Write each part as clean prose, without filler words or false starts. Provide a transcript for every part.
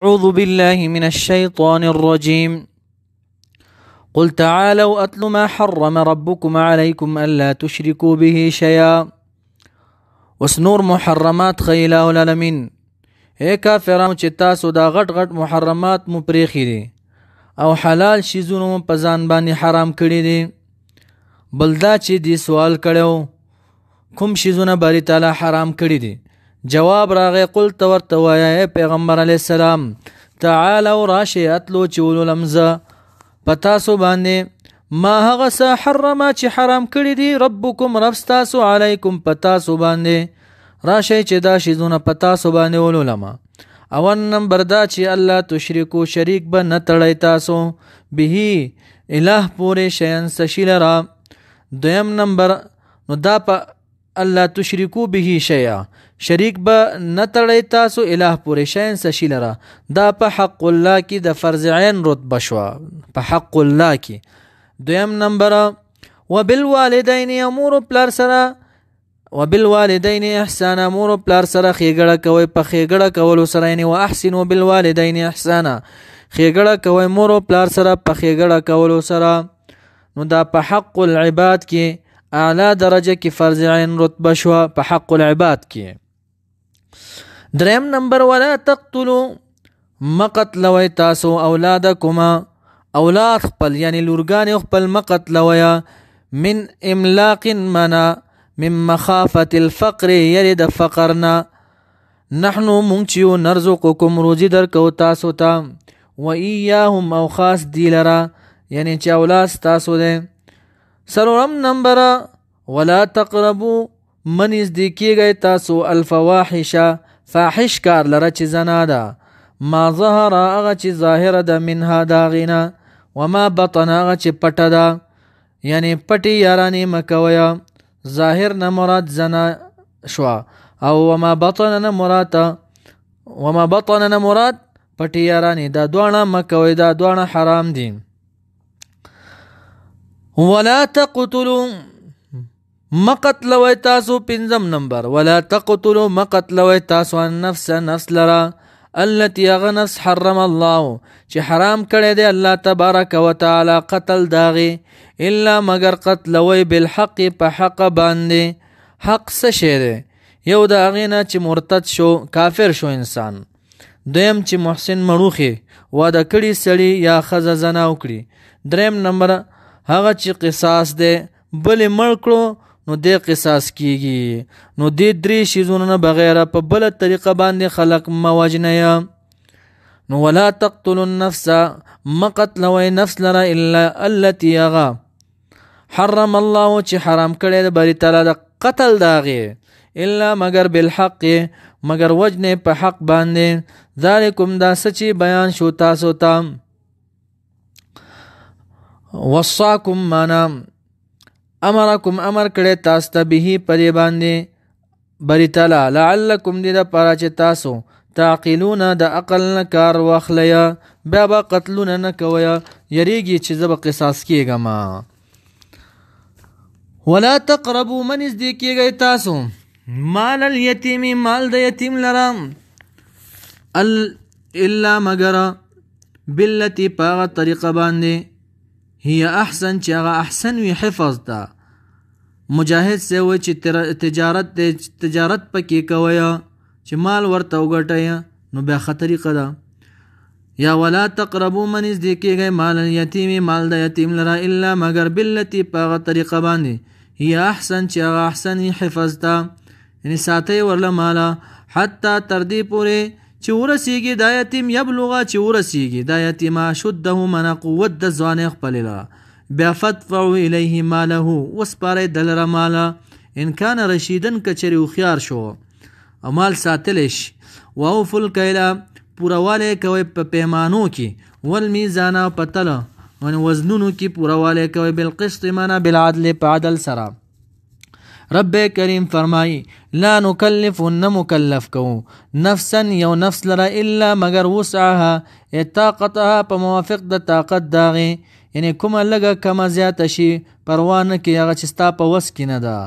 أعوذ بالله من الشيطان الرجيم. قل تعالوا أتل ما حرم ربكم عليكم ألا تشركوا به شيئا. وسنور محرمات خیلا العالمین. اے کافرانو چې تاسو دا غټ غټ محرمات مو پریخي دي او حلال شیزونو مو په ځان باندې حرام کړي دي. بل دا چې دی سوال کړو کوم شیزونه باری تعالی حرام کړي دي؟ جواب راغی قل ورته وایه اے پیغمبر علیه السلام تعالوا راشئ اتلو چې ولولمزه په تاسو باندې ما هغه څه حرمه چې حرام کړي دي ربکم رب ستاسو علیکم په تاسو باندې راشئ چې دا شیزونه په تاسو باندې ولولمه. اول نمبر دا چې الله تشرکو شریک به نه تړئ تاسو به الہ پورې شیئن څه شي لره. دویم نمبر نو دا په الله تشرکو به شیئا شریک به نه تړئ تاسو الہ پورې شیئن څه شي لره. دا په حق الله کې د فرض عین رتبه شوه په حق الله کې. دویم نمبر وبالوالدین امور پلار سره وبالوالدین احسانا امور پلار سره ښېګړه کوئ په ښېګړه کولو سره یعنی واحسنوا بالوالدین احسانا ښېګړه کوئ مور پلار سره په ښېګړه کولو سره. نو دا په حق العباد کې اعلی درجه کې فرض عین رتبه شوه په حق العباد کې. دریم نمبر ولا تقتلوا مقتلوی تاسو اولادکما اولاد خپل یعنی لورګان خپل مقتلویا من املاق منا من مخافت الفقر یری د فقرنا نحنو مونږ نرزقکم روزی درکو تاسو ته و ایاهم او خاص دی لرا یعنی چې اولاد تاسو ده. سلورم نمبر ولا تقربوا منیز دی کیږئ تاسو الفواحش فاحش کار لره چې زنا ده ما ظهر هغه چې ظاهره ده منها دا غینا وما بطن هغه چې پټه ده یعنی پټي یارانې مکویا. ظاهر نه مراد زنا شوا او وما بطن نه مراد پټي یارانې دا دوانه مکوي دا دوانه حرام دي. ولا تقتلوا مقتلوی تاسو پنځم نمبر ولا تقتلوا مقتلوی تاسو النفس نفس لرا التي اغنس حرم الله چې حرام کړی دی الله تبارک وتعالى قتل داغي الا مگر قتلوی بالحق په حق باندې. حق څه شی دی؟ یو د هغې نه چې مرتد شو کافر شو انسان. دویم چې محسن مړوخي واده کړي سړي یا ښځه زنا وکړي. دریم نمبر هغه چې قصاص دی بلې مړ کړو نو دی قصاص کیږي. نو دی درې شیزونو نه بغیر په بله طریقه باندې خلق موجنه. نو ولا تقتلوا النفس مقتلوی نفس لره الا التي اغا حرم الله چې حرام کړی د باری تعالی د قتل داغي الا مگر بالحق مگر وجنه په حق باندې. ذالکم دا سچی بیان شو تاسو ته. وصاکم مانا امرکم امر کړی تاسو ته به پدې باندې بری تعالی لعلکم دې دپاره چې تاسو تعقلون د عقل نه کار واخلیا بیا به قتلونه نه کویا یریږي چې زه به قصاص کیږم. ولا تقربوا من نزدې کیږئ تاسو مال الیتیم مال د یتیم لرم الا مگر باللتی پاغه طریقه باندې هي احسن چې هغه احسن وي حفظ ده. مجاهد سے وی چې تجارت پکې کویا چې مال ورته وګټئ نو بیا ښه طریقه ده. یا ولا تقربوا من نزدې کیږئ مال الیتیم مال د یتیم لره الا مگر باللتی په هغه طریقه باندې هي احسن چې هغه احسن حفظ ده یعنی ساتئ ورله ماله حتی تر دې پورې چې ورسیږي دا یتیم یبلغه چې ورسیږي دا یتیم شده منه قوت د ځوانۍ خپلې لره بیا فدفعوا الیه ماله وسپارئ دلره ماله ان کان رشیدن کچرې هوښیار شو او مال ساتلی شي. واوفوا الکیل پورهوالی کوئ په پیمانو کې والمیزان په تله وزنونو کې پورهوالی کوئ بالقسط معنی بالعدل په عدل سره. رب کریم فرمائی لا نکلف نه مکلف کو نفسا یو نفس لره الا مگر وسعها طاقتها په موافق د طاقت داغي یعنی کومه لږه کمه زیاته شي پروا نه کوي هغه چې ستا په وس کې نه ده.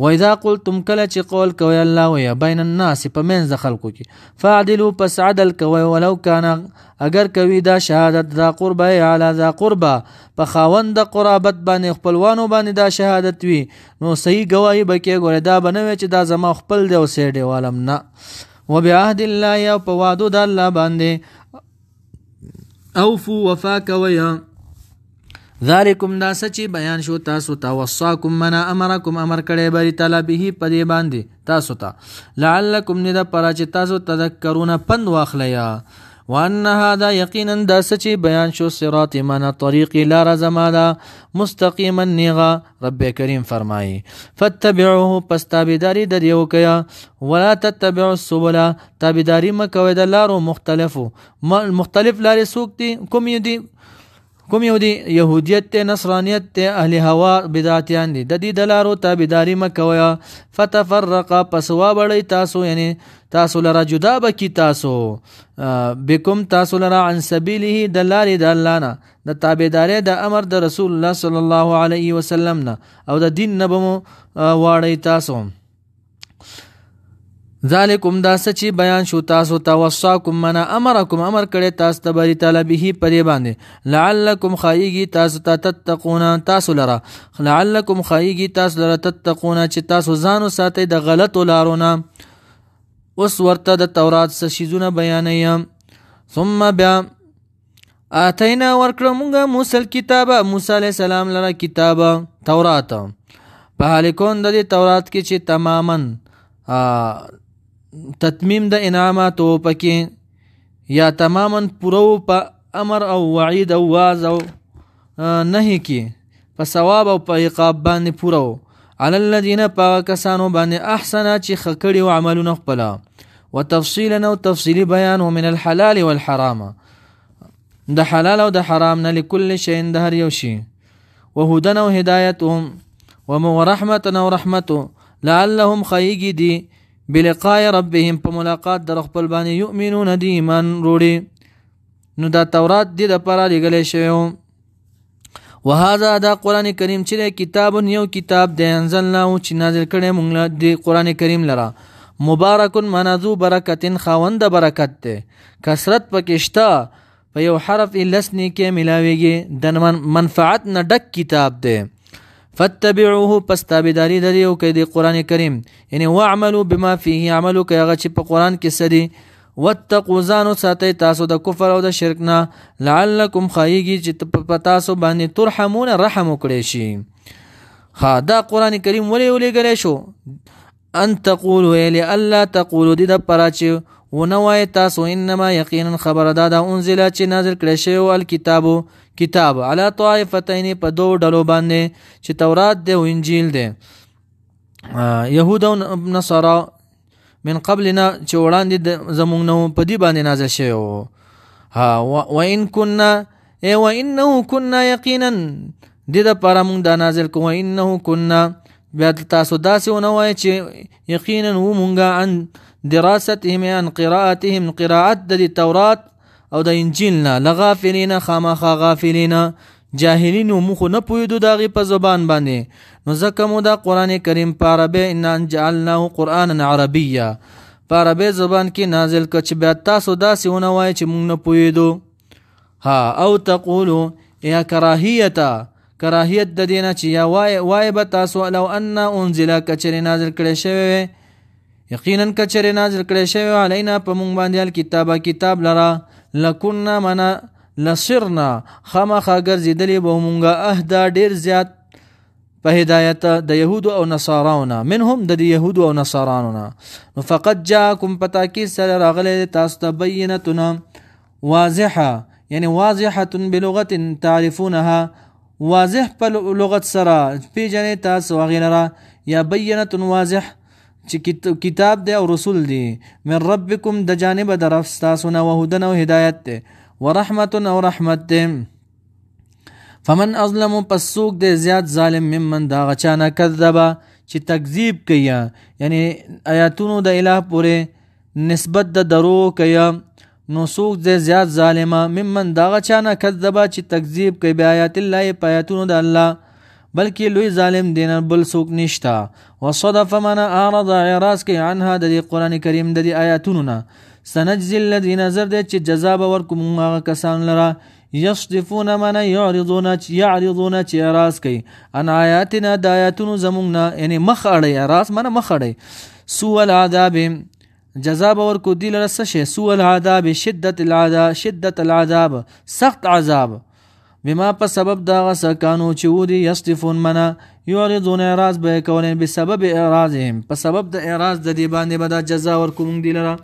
واذا قلتم کله چې قول کوي الله ویا بین الناس په منځ د خلکو کې فعدلوا پس عدل کوي ولو کان اگر کوي دا شهادت دا قربا علی ذا قربا په خاوند قرابت باندې خپلوانو باندې دا شهادت وي نو صحیح گواہی بکې ګوره دا بنوي چې دا زما خپل دی او سیډي والم نه وبعهد الله یا په وعده د الله باندې اوفو وفا کوي ذالکم دا سچی بیان شو تاسو ته وصاکم منا امرکم امر کړي بری تعالی به پدې باندې تاسو ته لعلکم ند پر چې تاسو تذکرون پند واخلیا وان هذا یقینا دا سچی بیان شو صراط منا طریق لار زمادا مستقیما نیغا رب کریم فرمایي فتبعوه پس تابعداري دریو کیا ولا تتبعوا السبل تابعداري مکوي د لارو مختلف لارې سوکتي کوم یو دی يهودیت ته نصرانیت ته اهل هوا بدعتيان دي د دې د لارو تابعداري مکویا فتفرق پسوا بړی تاسو یعنی تاسو لرا جدا بکی تاسو بكم تاسو لرا عن سبيله د لارې د الله نه د تابعداري د امر د رسول الله صلی الله علیه وسلم نه او د دین نه بمو واړی تاسو ذالکم دا سچی بیان شو تاسو ته وصاکم منا امرکم امر کړي تاسو ته بری تعالی به پرې باندې لعلکم خایږي تاسو ته تتقون تاسو لرا لعلکم خایږي تاسو لرا تتقون چې تاسو ځانو ساتي د غلطو لارونه اوس ورته د تورات شیزونه بیانې ثم بیا اتینا ورکړه مونږه موسی کتابه موسی علی السلام لرا کتابه تورات په حال کون د تورات کې چې تماما تتمیم د انعامات او پکې یا تماما پورو په امر او وعید او واز او نهي کې په ثواب او په عقاب باندې پورو علی الذین پاکسانو باندې احسن چې خکړي او عملونه خپل وتفصیلا او تفصیلی بیان من الحلال والحرام د حلال او د حرام نه لكل شی د هر یو شی وهدن او هدایتهم ورحمت او رحمت لعلهم خیږي دی بلقاء ربهم په ملاقات در خپل باندې یؤمنون دی ایمان وروړي نو دا تورات دی د پاره لګلې شوی وهذا دا قران کریم چې کتاب یو کتاب دی انزلنا او چې نازل کړي مونږ دی قران کریم لرا مبارک منذو برکتن خوند برکت ته کثرت پکشتا په یو حرف لسنی کې ملاويږي د منفعت نه ډک کتاب دی فتبعوه پس تابعداري دریو کې د قران کریم یعنی واعملوا بما فيه عملوا کې هغه چې په قران کې سدي واتقوا ځانو ساتي تاسو د کفر او د شرک نه لعلکم خایږي چې په تاسو باندې ترحمون رحم وکړي شي ها دا قران کریم ولې غلې شو ان تقولوا الا الله تقولوا د پراچ ونوای تاسو انما یقینا خبر دا انزل چې نازل کړي شی او الکتابو کتاب علی طائفتین په دو ډلو باندې چې تورات دی او انجیل دی يهود او نصارا من قبلنا چې وړاندې زمونږ نو په دې باندې نازل شوی ها وان كنا وانه كنا یقینا د لپاره مونږ دا نازل کوو انه كنا بیا تاسو داسې ونوای چې یقینا و مونږه عن دراستهم عن قراءتهم قراءت د تورات او د انجیل نه لغافلین خامخا غافلین جاهلین مخ نه پویدو داغي په زبان باندې نو زکه مو دا قران کریم په عربی ان جعلناه قرانا عربیا په عربی زبان کې نازل کچ بیا تاسو داسې ونوای چې مونږ نه پویدو ها او تقولوا یا کراهیت د دینه چې یا وای به تاسو لو ان انزل کچری نازل کړي شوی یقینا کچری نازل کړي شوی علینا په مونږ باندې کتاب لرا لکنا منا لصرنا خامخا ګرځیدلې به مونږه اهدا ډیر زیات په هدایت د يهود او نصاراونه منهم د يهود او نصارانونه فقط جاءكم پتاکی سره راغله تاسو ته بینتنا واضحه یعنی واضحه بلغه تعرفونها واضح په لغت سره پیژنې تاسو غیره یا بینه واضح چې کتاب دی او رسول دی من ربکم د جانب درف تاسو نه وهدن او هدایت دی ورحمت او رحمت دی فمن اظلم پسوک دی زیات ظالم ممن دا غچانا کذبا چې تکذیب کیا یعنی آیاتونو د الہ پورې نسبت د درو کیا نو سوک دی زیات ظالما ممن دا غچانا کذبا چې تکذیب کوي بیاات الله پیاتونو د الله بلکې لوی ظالم دین بل څوک نشتا. وصدف من اعرض اعراض کوي عنها د قرآن کریم د آیاتونو نه. سنجزي الذين زر دې چې جزا به ورکوم هغه کسان لره یصدفون من یعرضون چې اعراض کوي ان آیاتنا د آیاتونو زمونږ نه، یعنی مخ اړی، اعراض منه مخ اړی. سوء العذاب جزا به ورکو دی لره څه شی؟ سوء العذاب شدت العذاب سخت عذاب. بما په سبب دا غسکانو چې ودي یصدفون منه یعرضون اعراض به کولین بسبب اعراضهم، په سبب د اعراض د دې باندې به دا جزا ورکوم دی لره.